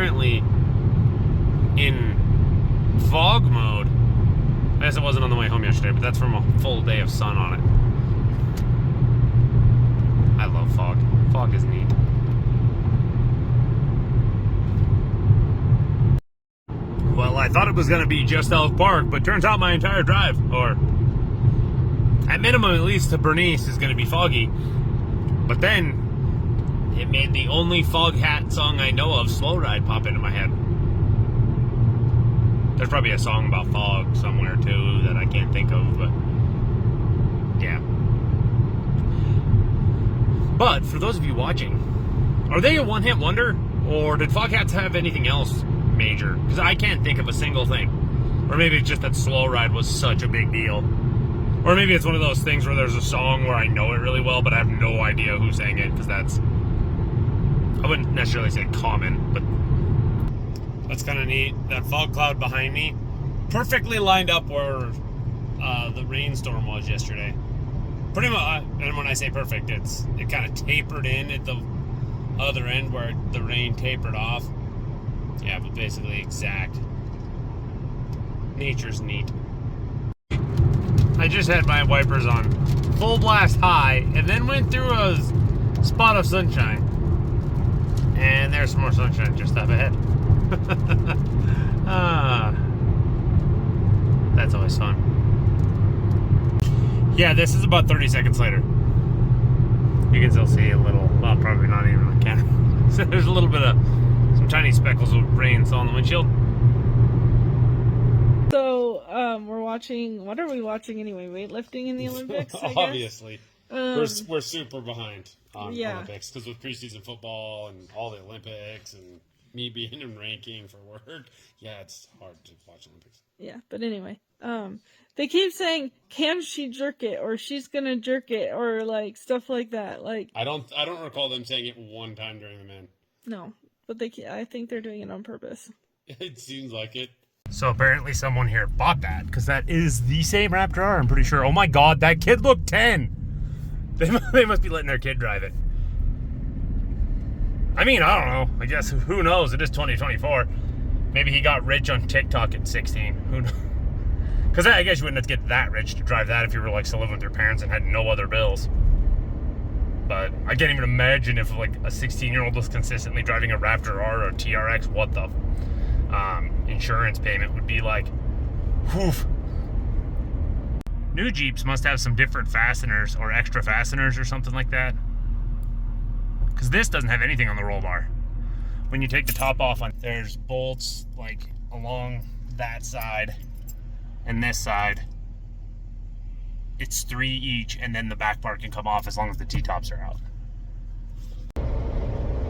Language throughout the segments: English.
currently in fog mode. I guess it wasn't on the way home yesterday, but that's from a full day of sun on it. I love fog. Fog is neat. Well, I thought it was going to be just Elk Park, but turns out my entire drive, or at minimum, at least to Bernice, is going to be foggy. But then it made the only Fog Hat song I know of, Slow Ride, pop into my head. There's probably a song about fog somewhere too that I can't think of, but yeah. But for those of you watching, are they a one-hit wonder, or did Fog Hats have anything else major? Because I can't think of a single thing. Or maybe it's just that Slow Ride was such a big deal. Or maybe it's one of those things where there's a song where I know it really well, but I have no idea who sang it, because that's, I wouldn't necessarily say common, but that's kind of neat. That fog cloud behind me, perfectly lined up where the rainstorm was yesterday. Pretty much, and when I say perfect, it kind of tapered in at the other end where the rain tapered off. Yeah, but basically exact. Nature's neat. I just had my wipers on full blast high and then went through a spot of sunshine. And there's some more sunshine just up ahead. That's always fun. Yeah, this is about 30 seconds later. You can still see a little, well, probably not even on camera. So there's a little bit of some tiny speckles of rain still on the windshield. So, we're watching, what are we watching anyway? Weightlifting in the Olympics, I guess? Obviously. We're super behind on Olympics, because with preseason football and all the Olympics and me being in ranking for work, yeah, it's hard to watch Olympics. Yeah, but anyway, they keep saying, can she jerk it, or she's gonna jerk it, or like stuff like that. Like, I don't recall them saying it one time during the men. No, but I think they're doing it on purpose. It seems like it. So apparently someone here bought that, because that is the same Raptor R, I'm pretty sure. Oh my god, that kid looked 10! They must be letting their kid drive it. I mean, I don't know. I guess, who knows? It is 2024. Maybe he got rich on TikTok at 16. Who knows? Because I guess you wouldn't have to get that rich to drive that if you were like still living with your parents and had no other bills. But I can't even imagine if like a 16-year-old was consistently driving a Raptor R or a TRX, what the insurance payment would be like. Whew. New Jeeps must have some different fasteners or extra fasteners or something like that. Because this doesn't have anything on the roll bar. When you take the top off, there's bolts like along that side and this side. It's 3 each, and then the back part can come off as long as the T-tops are out.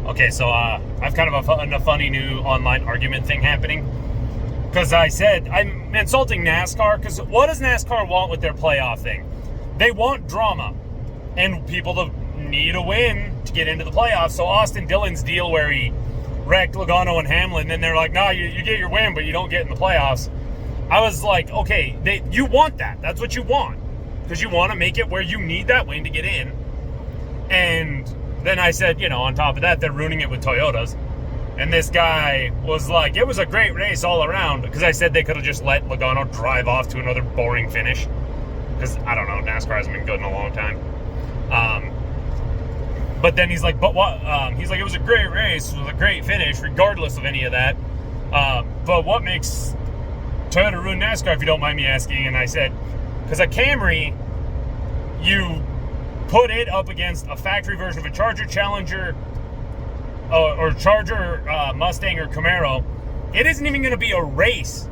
Okay, so I've kind of a funny new online argument thing happening. Because I said, I'm insulting NASCAR, because what does NASCAR want with their playoff thing? They want drama, and people to need a win to get into the playoffs. So Austin Dillon's deal where he wrecked Logano and Hamlin, then they're like, nah, you get your win, but you don't get in the playoffs. I was like, okay, you want that. That's what you want. Because you want to make it where you need that win to get in. And then I said, on top of that, they're ruining it with Toyotas. And this guy was like, it was a great race all around. Because I said they could have just let Logano drive off to another boring finish. Because, I don't know, NASCAR hasn't been good in a long time. But then he's like, but what? He's like, it was a great race. It was a great finish, regardless of any of that. But what makes Toyota ruin NASCAR, if you don't mind me asking? And I said, because a Camry, you put it up against a factory version of a Charger, Challenger, or Charger, Mustang, or Camaro. It isn't even going to be a race.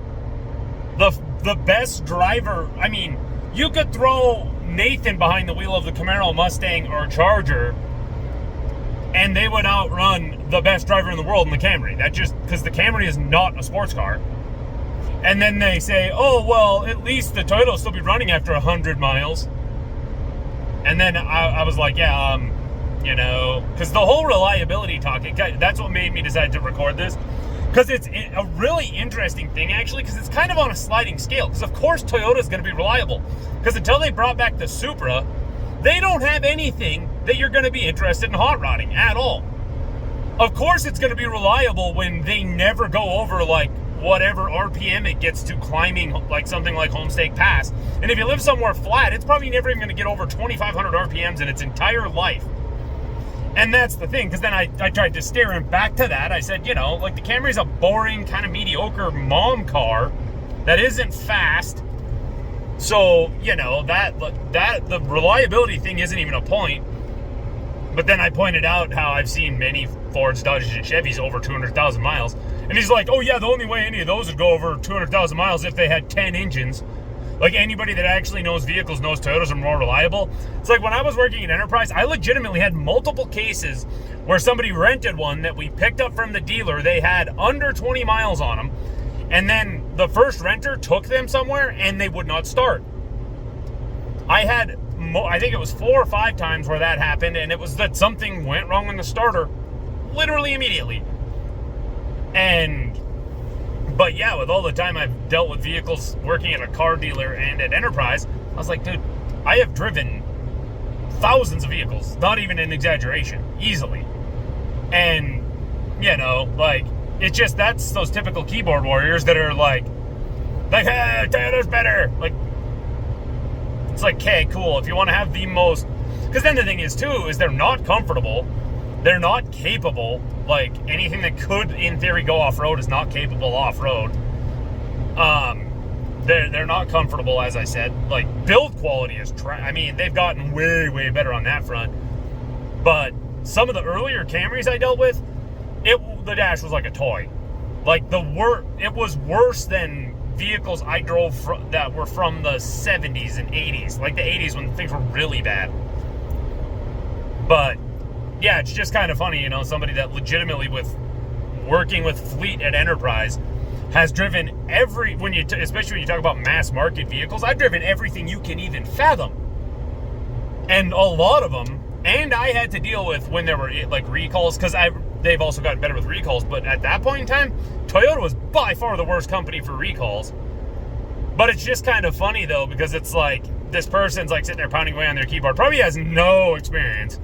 The best driver, I mean, you could throw Nathan behind the wheel of the Camaro, Mustang, or Charger, and they would outrun the best driver in the world in the Camry. That just, because the Camry is not a sports car. And then they say, oh, well, at least the Toyota will still be running after 100 miles. And then I was like, yeah, because the whole reliability talk, that's what made me decide to record this. Because it's a really interesting thing, actually, because it's kind of on a sliding scale. Because, of course, Toyota's going to be reliable. Because until they brought back the Supra, they don't have anything that you're going to be interested in hot rodding at all. Of course it's going to be reliable when they never go over like whatever RPM it gets to climbing like something like Homestake Pass. And if you live somewhere flat, it's probably never even going to get over 2,500 RPMs in its entire life. And that's the thing, because then I tried to steer him back to that. I said, you know, like the Camry's a boring, kind of mediocre mom car that isn't fast. So, you know, that the reliability thing isn't even a point. But then I pointed out how I've seen many Fords, Dodges, and Chevys over 200,000 miles. And he's like, oh yeah, the only way any of those would go over 200,000 miles if they had 10 engines. Like, anybody that actually knows vehicles knows Toyotas are more reliable. It's like when I was working at Enterprise, I legitimately had multiple cases where somebody rented one that we picked up from the dealer. They had under 20 miles on them. And then the first renter took them somewhere and they would not start. I had, I think it was 4 or 5 times where that happened, and it was that something went wrong in the starter literally immediately. But yeah, with all the time I've dealt with vehicles working at a car dealer and at Enterprise, I was like, dude, I have driven thousands of vehicles, not even an exaggeration, easily. And, you know, like, it's just, that's those typical keyboard warriors that are like, hey, Toyota's better. Like, it's like, okay, cool. If you want to have the most, because then the thing is too, is they're not comfortable. They're not capable. Like, anything that could, in theory, go off-road is not capable off-road. They're not comfortable, as I said. Like, build quality is I mean, they've gotten way, way better on that front. But some of the earlier Camrys I dealt with, the dash was like a toy. Like, it was worse than vehicles I drove that were from the 70s and 80s. Like, the 80s when things were really bad. But yeah, it's just kind of funny, you know, somebody that legitimately working with fleet at Enterprise has driven especially when you talk about mass market vehicles, I've driven everything you can even fathom. And a lot of them, and I had to deal with when there were like recalls, because they've also gotten better with recalls, but at that point in time, Toyota was by far the worst company for recalls. But it's just kind of funny though, because it's like, this person's like sitting there pounding away on their keyboard, probably has no experience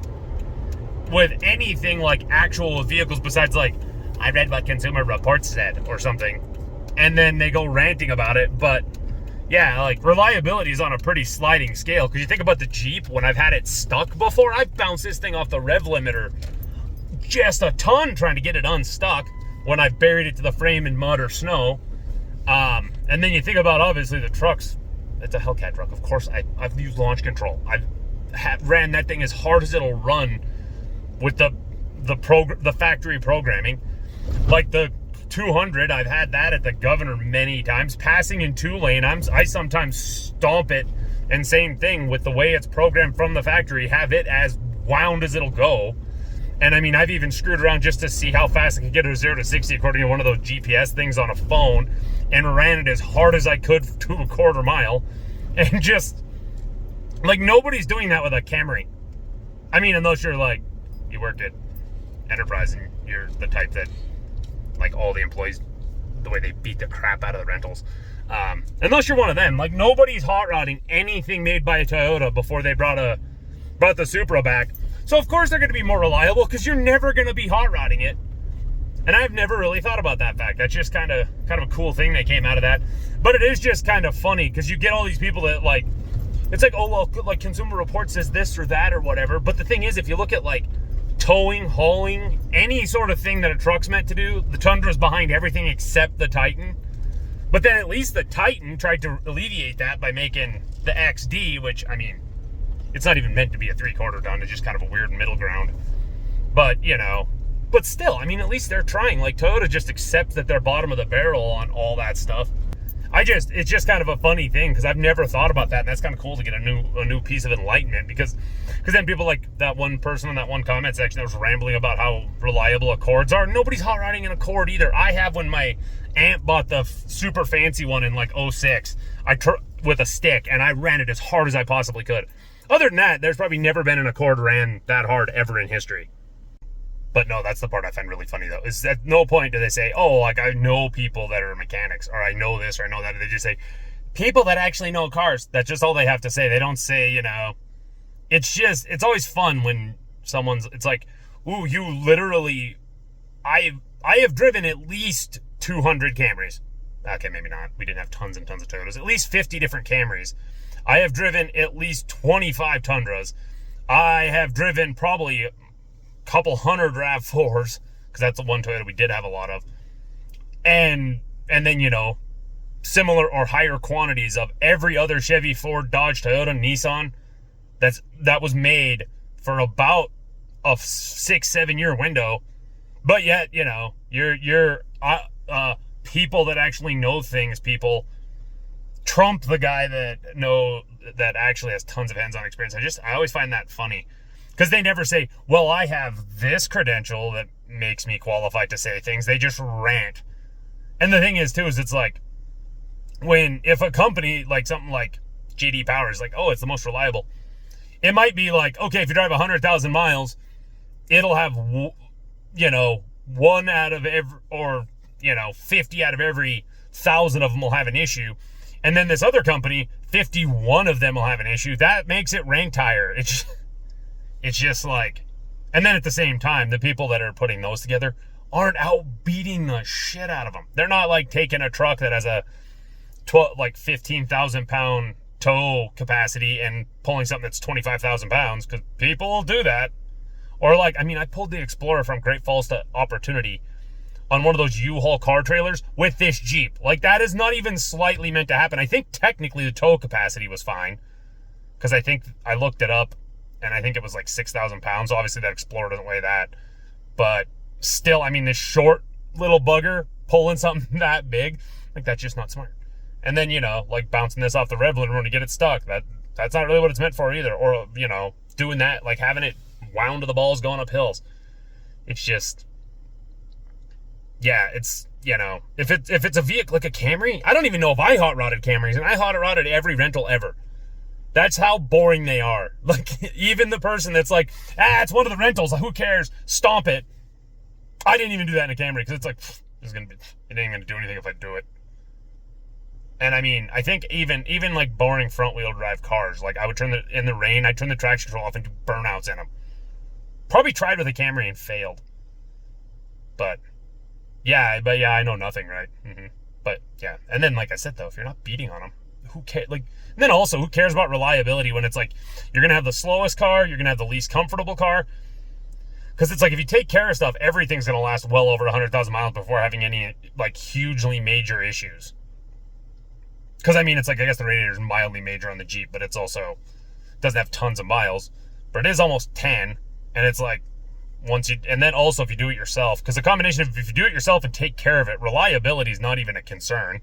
with anything like actual vehicles besides like, I read what Consumer Reports said or something, and then they go ranting about it. But yeah, like, reliability is on a pretty sliding scale, because you think about the Jeep, when I've had it stuck before, I've bounced this thing off the rev limiter just a ton trying to get it unstuck when I've buried it to the frame in mud or snow. And then you think about, obviously, the trucks. It's a Hellcat truck, of course. I've used launch control. I've ran that thing as hard as it'll run with the factory programming. Like the 200, I've had that at the Governor many times. Passing in 2-lane, I sometimes stomp it, and same thing with the way it's programmed from the factory, have it as wound as it'll go. And I mean, I've even screwed around just to see how fast I could get a 0 to 60 according to one of those GPS things on a phone, and ran it as hard as I could to a quarter mile. And just, like, nobody's doing that with a Camry. I mean, unless you're like, you work at Enterprise and you're the type that, like, all the employees, the way they beat the crap out of the rentals. Unless you're one of them, like, nobody's hot rodding anything made by a Toyota before they brought the Supra back. So of course they're going to be more reliable, because you're never going to be hot rodding it. And I've never really thought about that fact. That's just kind of a cool thing that came out of that. But it is just kind of funny, because you get all these people that, like, it's like, oh well, like, Consumer Reports says this or that or whatever. But the thing is, if you look at like towing, hauling, any sort of thing that a truck's meant to do, the Tundra's behind everything except the Titan. But then at least the Titan tried to alleviate that by making the XD, which, I mean, it's not even meant to be a 3/4 ton. It's just kind of a weird middle ground. But, you know, but still, I mean, at least they're trying. Like, Toyota just accepts that they're bottom of the barrel on all that stuff. It's just kind of a funny thing, because I've never thought about that, and that's kind of cool to get a new piece of enlightenment, because then people like that one person in that one comment section that was rambling about how reliable Accords are. Nobody's hot rodding an Accord either. I have, when my aunt bought the super fancy one in like 06, with a stick, and I ran it as hard as I possibly could. Other than that, there's probably never been an Accord ran that hard ever in history. But no, that's the part I find really funny, though, is at no point do they say, oh, like, I know people that are mechanics, or I know this, or I know that. They just say, people that actually know cars. That's just all they have to say. They don't say, you know, it's always fun when it's like, ooh, you literally I have driven at least 200 Camrys. Okay, maybe not. We didn't have tons and tons of Toyotas. At least 50 different Camrys. I have driven at least 25 Tundras. I have driven probably a couple hundred RAV4s, because that's the one Toyota we did have a lot of. And then, you know, similar or higher quantities of every other Chevy, Ford, Dodge, Toyota, Nissan that was made for about a 6-7 year window. But yet, you know, you're people that actually know things, people trump the guy that actually has tons of hands-on experience. I always find that funny, because they never say, well, I have this credential that makes me qualified to say things. They just rant. And the thing is, too, is it's like, if a company, like something like JD Power is like, oh, it's the most reliable, it might be like, okay, if you drive 100,000 miles, it'll have, you know, 1 out of every, or, you know, 50 out of every 1,000 of them will have an issue. And then this other company, 51 of them will have an issue. That makes it ranked higher. It's just like, and then at the same time, the people that are putting those together aren't out beating the shit out of them. They're not like taking a truck that has a 15,000 pound tow capacity and pulling something that's 25,000 pounds, because people will do that. Or like, I mean, I pulled the Explorer from Great Falls to Opportunity on one of those U-Haul car trailers with this Jeep. Like, that is not even slightly meant to happen. I think technically the tow capacity was fine, because I think I looked it up, and I think it was like 6,000 pounds. Obviously, that Explorer doesn't weigh that. But still, I mean, this short little bugger pulling something that big, like, that's just not smart. And then, you know, like bouncing this off the Revlin to get it stuck. That's not really what it's meant for either. Or, you know, doing that, like having it wound to the balls going up hills. It's just, yeah, it's, you know, if it's a vehicle like a Camry, I don't even know if I hot rodded Camrys, and I hot rodded every rental ever. That's how boring they are. Like, even the person that's like, it's one of the rentals, who cares? Stomp it. I didn't even do that in a Camry, because it's like, it ain't gonna do anything if I do it. And I mean, I think even like boring front wheel drive cars, like I would in the rain, I'd turn the traction control off and do burnouts in them. Probably tried with a Camry and failed. But yeah, I know nothing, right? Mm-hmm. But yeah, and then like I said though, if you're not beating on them, who cares? Like, and then also, who cares about reliability when it's like you're gonna have the slowest car, you're gonna have the least comfortable car? Because it's like, if you take care of stuff, everything's gonna last well over 100,000 miles before having any like hugely major issues. Because, I mean, it's like, I guess the radiator's mildly major on the Jeep, but it's also doesn't have tons of miles. But it is almost 10, and it's like, and then also if you do it yourself, because the combination of, if you do it yourself and take care of it, reliability is not even a concern.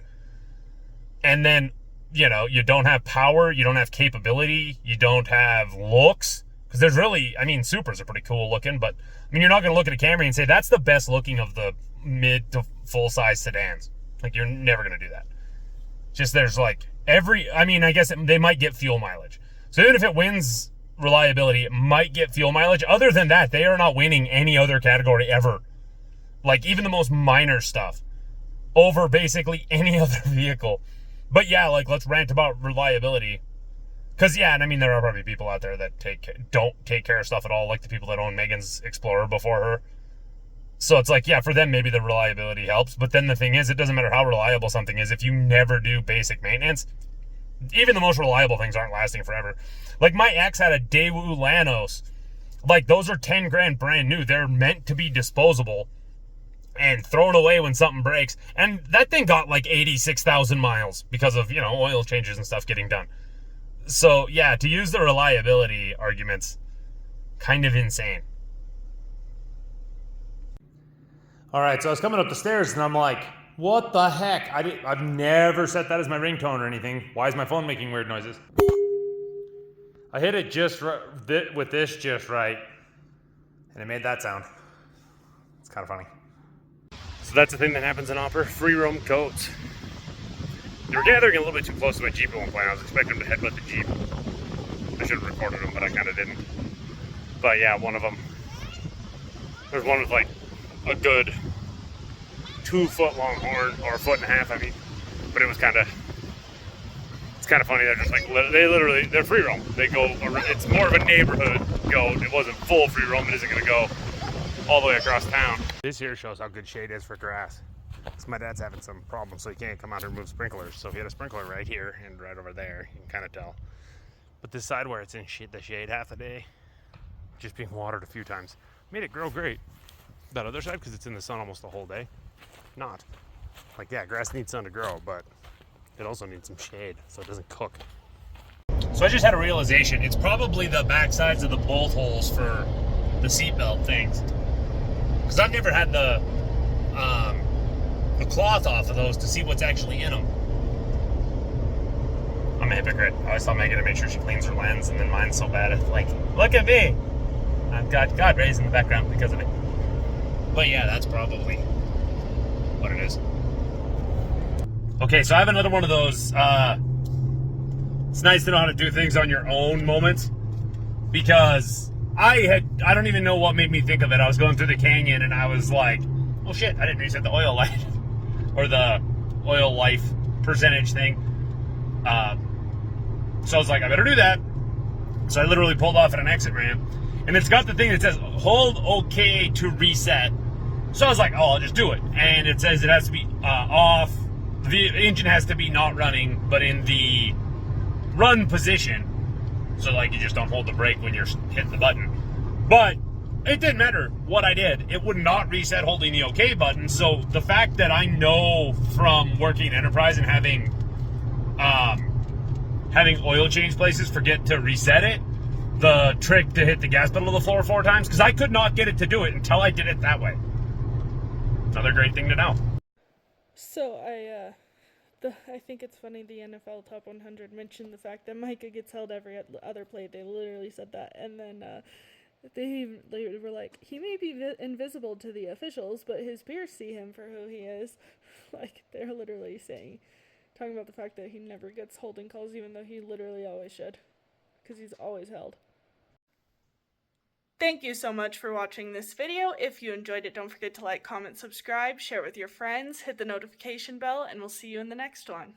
And then, you know, you don't have power, you don't have capability, you don't have looks. Because there's really, I mean, Supers are pretty cool looking, but, I mean, you're not going to look at a Camry and say, that's the best looking of the mid to full-size sedans. Like, you're never going to do that. Just there's like I mean, I guess they might get fuel mileage. So even if it wins reliability, it might get fuel mileage. Other than that, they are not winning any other category ever. Like, even the most minor stuff over basically any other vehicle. But yeah, like, let's rant about reliability. Because yeah, and I mean, there are probably people out there that don't take care of stuff at all, like the people that own Megan's Explorer before her. So it's like, yeah, for them, maybe the reliability helps. But then the thing is, it doesn't matter how reliable something is. If you never do basic maintenance, even the most reliable things aren't lasting forever. Like, my ex had a Daewoo Lanos. Like, those are 10 grand brand new. They're meant to be disposable and thrown away when something breaks. And that thing got like 86,000 miles because of, you know, oil changes and stuff getting done. So yeah, to use the reliability arguments, kind of insane. All right, so I was coming up the stairs and I'm like, what the heck? I've never set that as my ringtone or anything. Why is my phone making weird noises? I hit it just right, with this just right, and it made that sound. It's kind of funny. So that's the thing that happens in Opera. Free roam goats. They were gathering a little bit too close to my Jeep at one point. I was expecting them to headbutt the Jeep. I should have recorded them, but I kind of didn't. But yeah, one of them. There's one with like a good 2 foot long horn, or 1.5 foot, I mean. But it was kind of, it's kind of funny. They're just like, they're free roam. They go, it's more of a neighborhood goat. It wasn't full free roam. It isn't going to go all the way across town. This here shows how good shade is for grass. Because my dad's having some problems, so he can't come out and remove sprinklers. So if he had a sprinkler right here and right over there, you can kind of tell. But this side where it's in the shade half the day, just being watered a few times, made it grow great. That other side, because it's in the sun almost the whole day, not. Like, yeah, grass needs sun to grow, but it also needs some shade so it doesn't cook. So I just had a realization. It's probably the back sides of the bolt holes for the seatbelt things. Because I've never had the cloth off of those to see what's actually in them. I'm a hypocrite. I always tell Megan to make sure she cleans her lens, and then mine's so bad. It's like, look at me. I've got God raised in the background because of it. But yeah, that's probably what it is. Okay, so I have another one of those. It's nice to know how to do things on your own moments, because I don't even know what made me think of it. I was going through the canyon and I was like, oh shit, I didn't reset the oil light or the oil life percentage thing. So I was like, I better do that. So I literally pulled off at an exit ramp, and it's got the thing that says hold OK to reset. So I was like, oh, I'll just do it. And it says it has to be off. The engine has to be not running, but in the run position. So like you just don't hold the brake when you're hitting the button. But it didn't matter what I did. It would not reset holding the OK button. So the fact that I know from working in Enterprise and having oil change places forget to reset it, the trick to hit the gas pedal to the floor 4 times, because I could not get it to do it until I did it that way. Another great thing to know. So I think it's funny the NFL Top 100 mentioned the fact that Micah gets held every other play. They literally said that, and then they were like, he may be invisible to the officials, but his peers see him for who he is. Like, they're literally talking about the fact that he never gets holding calls, even though he literally always should, because he's always held. Thank you so much for watching this video. If you enjoyed it, don't forget to like, comment, subscribe, share it with your friends, hit the notification bell, and we'll see you in the next one.